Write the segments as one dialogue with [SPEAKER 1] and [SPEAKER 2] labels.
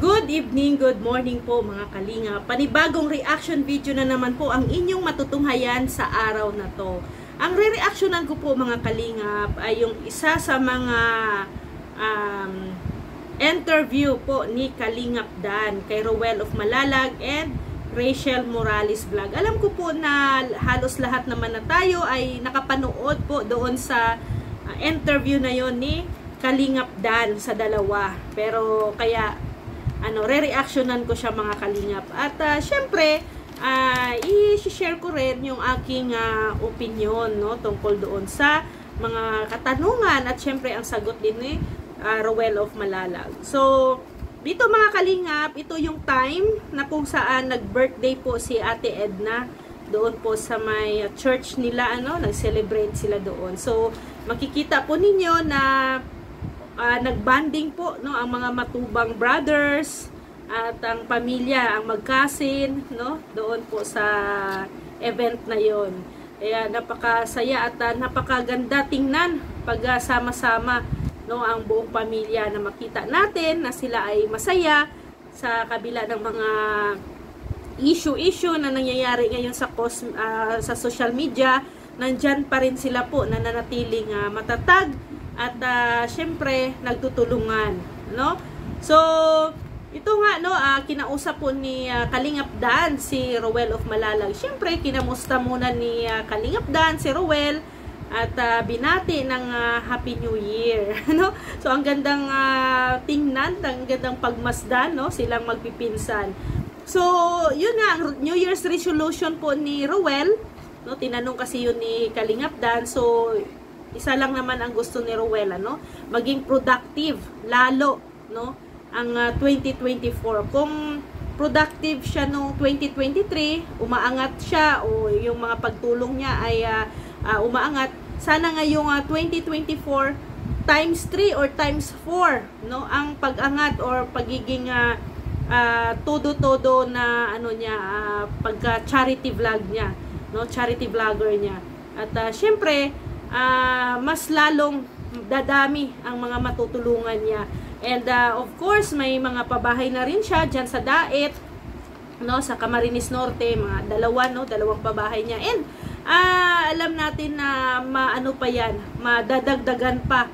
[SPEAKER 1] Good evening, good morning po mga kalinga. Panibagong reaction video na naman po ang inyong matutunghayan sa araw na to. Ang re-reactionan ko po mga kalingap ay yung isa sa mga interview po ni Kalingap Dan kay Roel of Malalag and Rachel Morales Vlog. Alam ko po na halos lahat naman na tayo ay nakapanood po doon sa interview na yon ni Kalingap Dan sa dalawa. Pero kaya re-reactionan ko siya mga kalingap. At syempre, i-share ko rin yung aking opinion tungkol doon sa mga katanungan at syempre ang sagot din ni Roel of Malalag. So, dito mga kalingap, ito yung time na kung saan nag-birthday po si Ate Edna doon po sa may church nila, nag-celebrate sila doon. So, makikita po ninyo na nagbanding po ang mga matubang brothers at ang pamilya, ang mag-cousin doon po sa event na yon. Kaya napakasaya at napakaganda tingnan pag sama-sama ang buong pamilya na makita natin na sila ay masaya sa kabila ng mga issue na nangyayari ngayon sa social media. Nandyan pa rin sila po na nanatiling matatag at syempre nagtutulungan, So ito nga kinausap po ni Kalingap Dan si Roel of Malalag. Syempre kinamusta muna ni Kalingap Dan si Roel at binati ng Happy New Year, So ang gandang tingnan, ang gandang pagmasdan, silang magpipinsan. So yun nga ang New Year's resolution po ni Roel, tinanong kasi yun ni Kalingap Dan. So isa lang naman ang gusto ni Roel, maging productive lalo, ang 2024. Kung productive siya noong 2023, umaangat siya o yung mga pagtulong niya ay umaangat, sana ngayong 2024 times 3 or times 4, ang pag-angat or pagiging todo-todo na pagka charity vlog niya, charity vlogger niya. At syempre mas lalong dadami ang mga matutulungan niya. And of course, may mga pabahay na rin siya dyan sa Daet, sa Camarines Norte, mga dalawang pabahay niya. And alam natin na madadagdagan pa,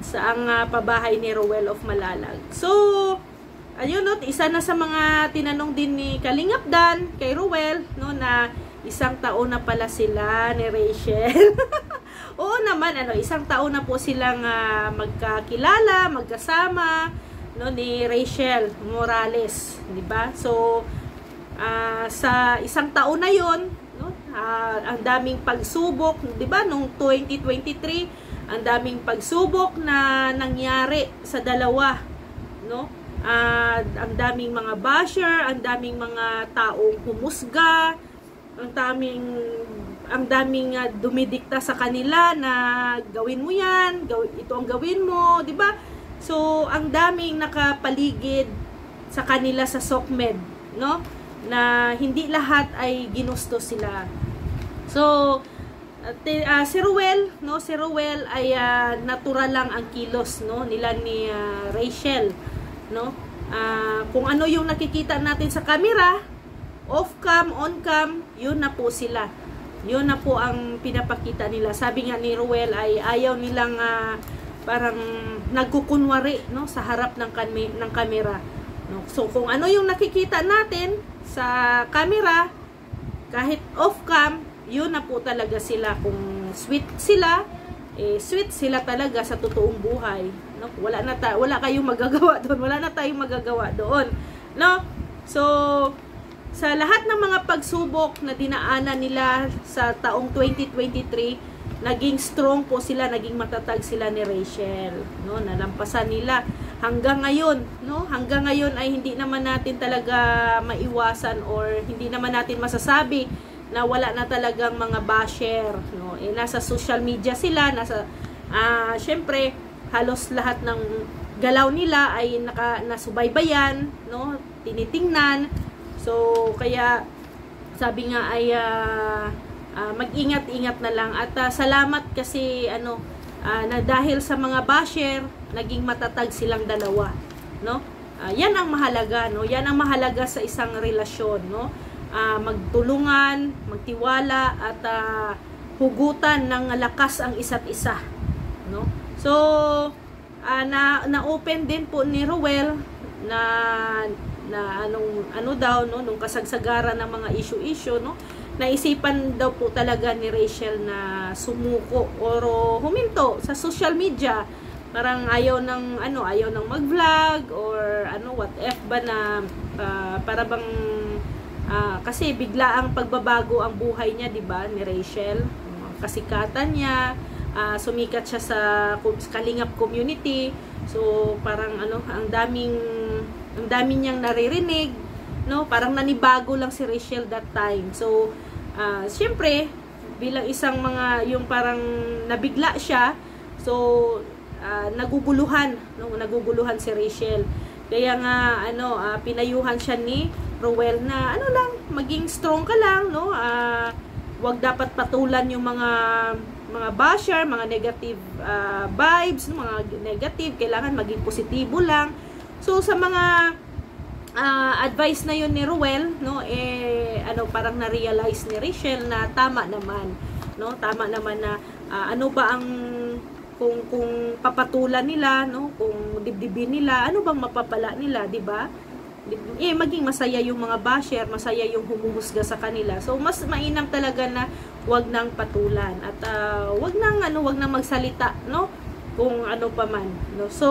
[SPEAKER 1] sa ang pabahay ni Roel of Malalag. So, ayun, isa na sa mga tinanong din ni Kalingap Dan kay Roel, na isang taon na pala sila ni Rachel. Oo naman, isang taon na po silang magkakilala, magkasama, ni Rachel Morales, di ba? So, sa isang taon na yon, ang daming pagsubok, di ba? Nung 2023, ang daming pagsubok na nangyari sa dalawa, ang daming mga basher, ang daming mga taong humusga, ang daming dumidikta sa kanila na gawin mo yan, ito ang gawin mo, di ba? So, ang daming nakapaligid sa kanila sa SOCMED, na hindi lahat ay ginusto sila. So, si Roel ay natural lang ang kilos, nila ni Rachel, kung ano yung nakikita natin sa camera, off-cam, on-cam, yun na po sila. Yun na po ang pinapakita nila. Sabi nga ni Roel ay ayaw nilang parang nagkukunwari sa harap ng camera. So kung ano yung nakikita natin sa camera, kahit off-cam, yun na po talaga sila. Kung sweet sila, sweet sila talaga sa totoong buhay. Wala kayong magagawa doon. Wala na tayong magagawa doon. So sa lahat ng mga pagsubok na dinaanan nila sa taong 2023, naging strong po sila, naging matatag sila ni Rachel, nalampasan nila hanggang ngayon, hanggang ngayon ay hindi naman natin talaga maiwasan or hindi naman natin masasabi na wala na talagang mga basher, nasa social media sila, syempre halos lahat ng galaw nila ay nasubaybayan, tinitingnan. So, kaya sabi nga ay mag-ingat-ingat na lang. At salamat kasi na dahil sa mga basher, naging matatag silang dalawa. Yan ang mahalaga, no? Yan ang mahalaga sa isang relasyon, no? Magtulungan, magtiwala, at hugutan ng lakas ang isa't isa, no? So, na-open din po ni Ruel na ano daw, no, nung kasagsagaran ng mga issue, no? Naisipan daw po talaga ni Rachel na sumuko or huminto sa social media. Parang ayaw ng mag-vlog or what if ba na para bang kasi bigla ang pagbabago ang buhay niya, 'di ba, ni Rachel. Kasikatan niya, sumikat siya sa Kalingap community. So parang ang daming niyang naririnig, no? Parang nanibago lang si Rachel that time. So siyempre bilang isang yung parang nabigla siya, so naguguluhan si Rachel. Kaya nga pinayuhan siya ni Ruel na maging strong ka lang, no? Wag dapat patulan yung mga basher, mga negative vibes, mga negative, kailangan maging positibo lang. So sa mga advice na yun ni Ruel, no, parang na-realize ni Rachel na tama naman, no? Tama naman na ano ba ang kung papatulan nila, no, kung dibdibin nila, ano bang mapapala nila, 'di ba? Maging masaya yung mga basher, masaya yung humuhusga sa kanila. So mas mainam talaga na wag nang patulan at wag nang magsalita, no, kung ano pa man, no. So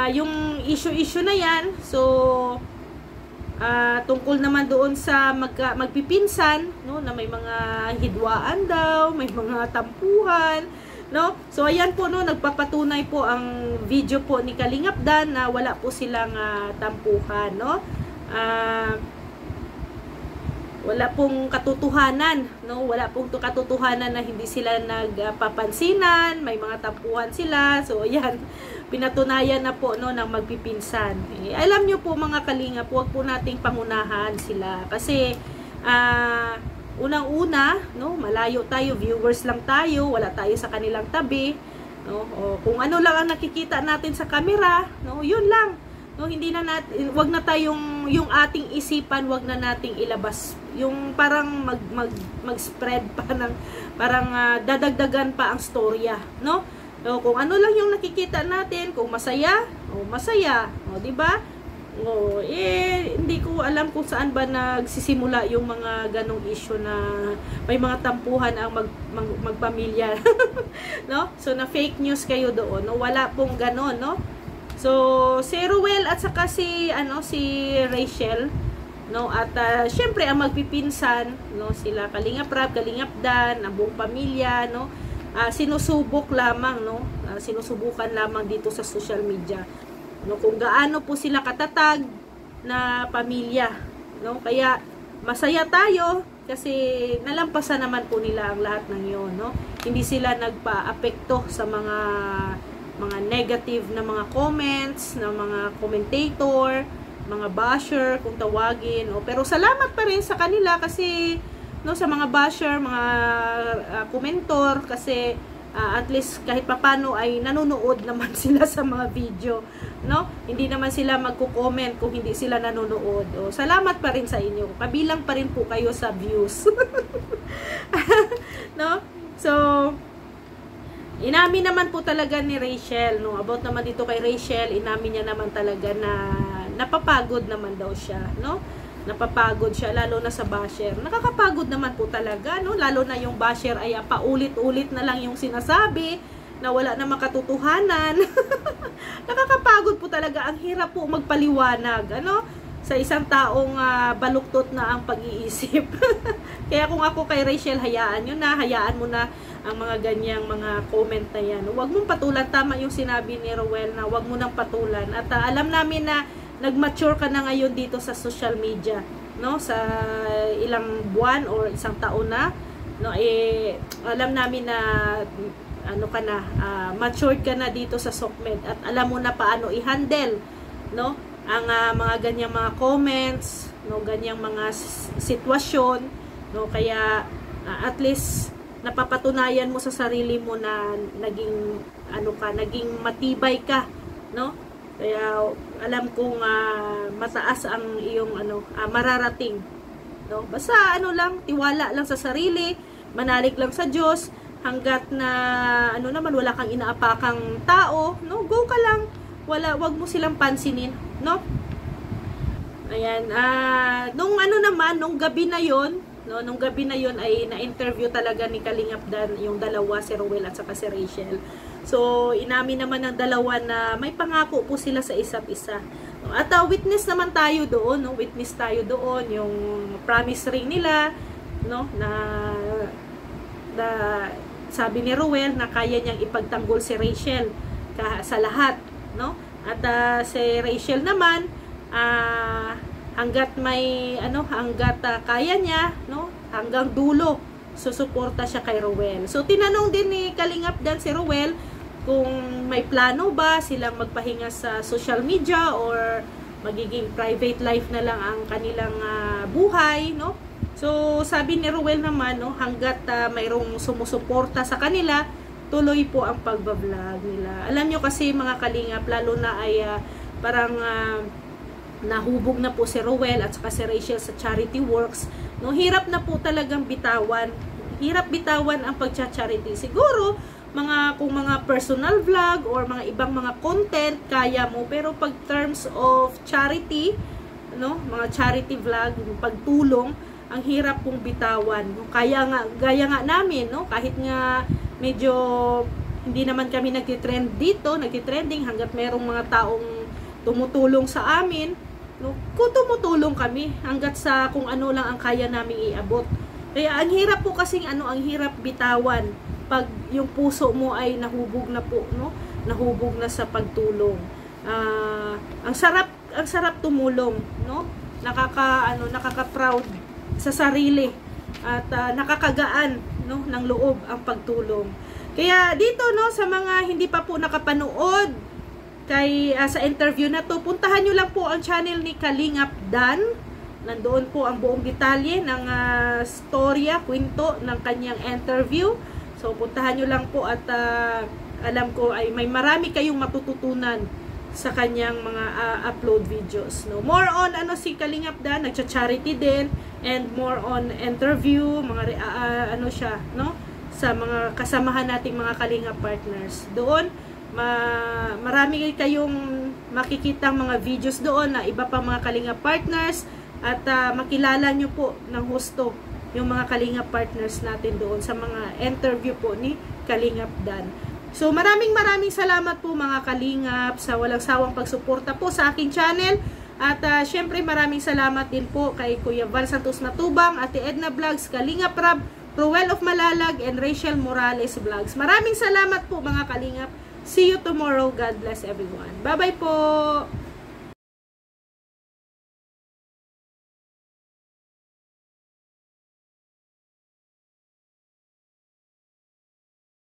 [SPEAKER 1] yung issue na yan, so tungkol naman doon sa magpipinsan, no, na may mga hidwaan daw, may mga tampuhan, no. So ayan po, no, nagpapatunay po ang video po ni Kalingap Dan na wala po silang tampuhan, no. Wala pong katotohanan, no. Wala pong katotohanan na hindi sila nagpapansinan, may mga tampuhan sila. So ayan, pinatunayan na po, no, ng magpipinsan. Alam niyo po mga Kalingap, huwag po nating pangunahan sila kasi unang-una, no, malayo tayo, viewers lang tayo, wala tayo sa kanilang tabi, no. O kung ano lang ang nakikita natin sa camera, no, yun lang, no. Hindi na natin, wag na tayong yung ating isipan, wag na nating ilabas yung parang mag-spread pa ng parang dadagdagan pa ang storya, no. So, kung ano lang yung nakikita natin, kung masaya, masaya, o, di ba? Hindi ko alam kung saan ba nagsisimula yung mga ganong issue na may mga tampuhan ang magpamilya. No? So na fake news kayo doon, no? Wala pong ganon, no? So si Ruel at saka si Rachel, no, at syempre ang magpipinsan, no, sila Kalingap Rab, Kalingap Dan, ang buong pamilya, no, sinusubok lamang, no, sinusubukan lamang dito sa social media, no, kung gaano po sila katatag na pamilya, no. Kaya masaya tayo kasi nalampasan naman po nila ang lahat ng yon, no. Hindi sila nagpa-apekto sa mga negative na mga comments ng mga commentator, mga basher kung tawagin, pero salamat pa rin sa kanila kasi, no, sa mga basher, mga komentor, kasi at least kahit papano ay nanonood naman sila sa mga video, no. Hindi naman sila magko-comment kung hindi sila nanonood. Salamat pa rin sa inyo, kabilang pa rin po kayo sa views. No, so inamin naman po talaga ni Rachel, no, about naman dito kay Rachel, inamin niya naman talaga na napapagod naman daw siya, no. Napapagod siya, lalo na sa basher. Nakakapagod naman po talaga, no? Lalo na yung basher ay paulit-ulit na lang yung sinasabi na wala na makatotohanan. Nakakapagod po talaga. Ang hirap po magpaliwanag, ano? Sa isang taong baluktot na ang pag-iisip. Kaya kung ako kay Rachel, hayaan mo na ang mga ganyang mga comment na yan. Huwag mong patulan. Tama yung sinabi ni Ruel na huwag mo nang patulan. At alam namin na nag-mature ka na ngayon dito sa social media, no, sa ilang buwan or isang taon na, no, alam namin na matured ka na dito sa SOCMED at alam mo na paano i-handle, no, ang mga ganyang mga comments, no, ganyang mga sitwasyon, no. Kaya at least napapatunayan mo sa sarili mo na naging matibay ka, no. Kaya alam kong mataas ang iyong mararating, no? Basta lang, tiwala lang sa sarili, manalig lang sa Diyos, hanggat na naman wala kang inaapakang tao, no? Go ka lang. Wag mo silang pansinin, no? Ayan, nung nung gabi na yon, no, nung gabi na yon ay na-interview talaga ni Kalingap Dan yung dalawa, si Ruel at saka si Rachel. So, inamin naman ng dalawa na may pangako po sila sa isa't isa. At witness naman tayo doon, no? Witness tayo doon yung promise ring nila, no, na sabi ni Ruel na kaya niyang ipagtanggol si Rachel sa lahat, no? At si Rachel naman, hanggat kaya niya, no, hanggang dulo susuporta siya kay Ruel. So tinanong din ni Kalingap Dan si Ruel kung may plano ba silang magpahinga sa social media or magiging private life na lang ang kanilang buhay, no? So sabi ni Ruel naman, no, hanggat mayroong sumusuporta sa kanila, tuloy po ang pagbablog nila. Alam nyo kasi mga Kalingap, lalo na ay parang nahubog na po si Ruel at saka si Rachel sa charity works, no? Hirap na po talagang bitawan. Hirap bitawan ang pagcha-charity. Siguro kung mga personal vlog or mga ibang mga content kaya mo, pero pag terms of charity, no, mga charity vlog, pagtulong, ang hirap pong bitawan. Gaya nga namin, no, kahit nga medyo hindi naman kami nagtitrending hanggat merong mga taong tumutulong sa amin, no, kung tumutulong kami hanggat sa kung ano lang ang kaya naming iabot. Kaya ang hirap po kasing ang hirap bitawan pag yung puso mo ay nahubog na po, no, nahubog na sa pagtulong. Ang sarap tumulong, no, nakaka-proud sa sarili at nakakagaan, no, ng loob ang pagtulong. Kaya dito, no, sa mga hindi pa po nakapanood sa interview na to, puntahan nyo lang po ang channel ni Kalingap Dan. Nandoon po ang buong detalye ng storya, kwento ng kanyang interview. So puntahan nyo lang po at alam ko ay may marami kayong matututunan sa kanyang mga upload videos, no. More on si Kalingap Dan, nagcha-charity din, and more on interview, mga siya, no, sa mga kasamahan nating mga Kalingap partners. Doon marami kayong makikitang mga videos doon na iba pa mga Kalingap partners, at makilala nyo po ng husto yung mga Kalingap partners natin doon sa mga interview po ni Kalingap Dan. So maraming salamat po mga Kalingap sa walang sawang pagsuporta po sa aking channel. At syempre maraming salamat din po kay Kuya Val Santos Matubang, Ate Edna Vlogs, Kalingap Rab, Ruel of Malalag, and Rachel Morales Vlogs. Maraming salamat po mga Kalingap. See you tomorrow. God bless everyone. Bye-bye po!